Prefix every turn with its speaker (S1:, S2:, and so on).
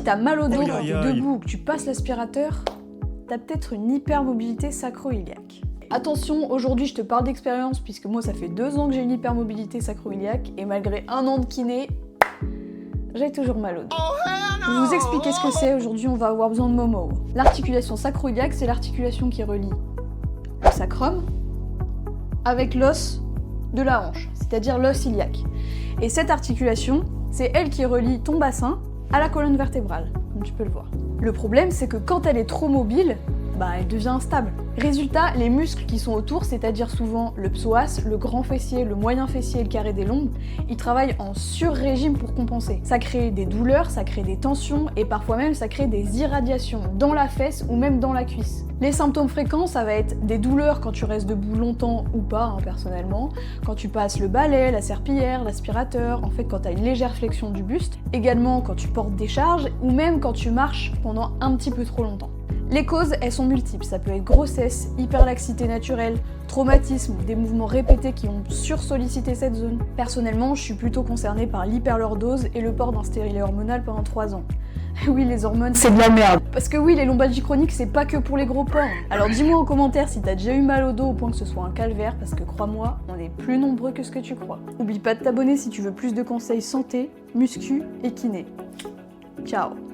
S1: t'as mal au dos quand
S2: Aïe,
S1: t'es
S2: aïe, aïe.
S1: debout ou que tu passes l'aspirateur, t'as peut-être une hypermobilité sacro-iliaque. Attention, aujourd'hui je te parle d'expérience puisque moi ça fait 2 ans que j'ai une hypermobilité sacro-iliaque et malgré 1 an de kiné, j'ai toujours mal au dos. Pour vous expliquer ce que c'est, aujourd'hui on va avoir besoin de Momo. L'articulation sacro-iliaque, c'est l'articulation qui relie le sacrum avec l'os de la hanche, c'est-à-dire l'os iliaque. Et cette articulation, c'est elle qui relie ton bassin à la colonne vertébrale, comme tu peux le voir. Le problème, c'est que quand elle est trop mobile, elle devient instable. Résultat, les muscles qui sont autour, c'est-à-dire souvent le psoas, le grand fessier, le moyen fessier et le carré des lombes, ils travaillent en sur-régime pour compenser. Ça crée des douleurs, ça crée des tensions et parfois même ça crée des irradiations dans la fesse ou même dans la cuisse. Les symptômes fréquents, ça va être des douleurs quand tu restes debout longtemps ou pas, personnellement, quand tu passes le balai, la serpillière, l'aspirateur, en fait quand tu as une légère flexion du buste, également quand tu portes des charges ou même quand tu marches pendant un petit peu trop longtemps. Les causes, elles sont multiples, ça peut être grossesse, hyperlaxité naturelle, traumatisme, des mouvements répétés qui ont sursollicité cette zone. Personnellement, je suis plutôt concernée par l'hyperlordose et le port d'un stérilet hormonal pendant 3 ans. Oui, les hormones, c'est de la merde. Parce que oui, les lombalgies chroniques, c'est pas que pour les gros porcs. Alors dis-moi en commentaire si t'as déjà eu mal au dos au point que ce soit un calvaire, parce que crois-moi, on est plus nombreux que ce que tu crois. Oublie pas de t'abonner si tu veux plus de conseils santé, muscu et kiné. Ciao.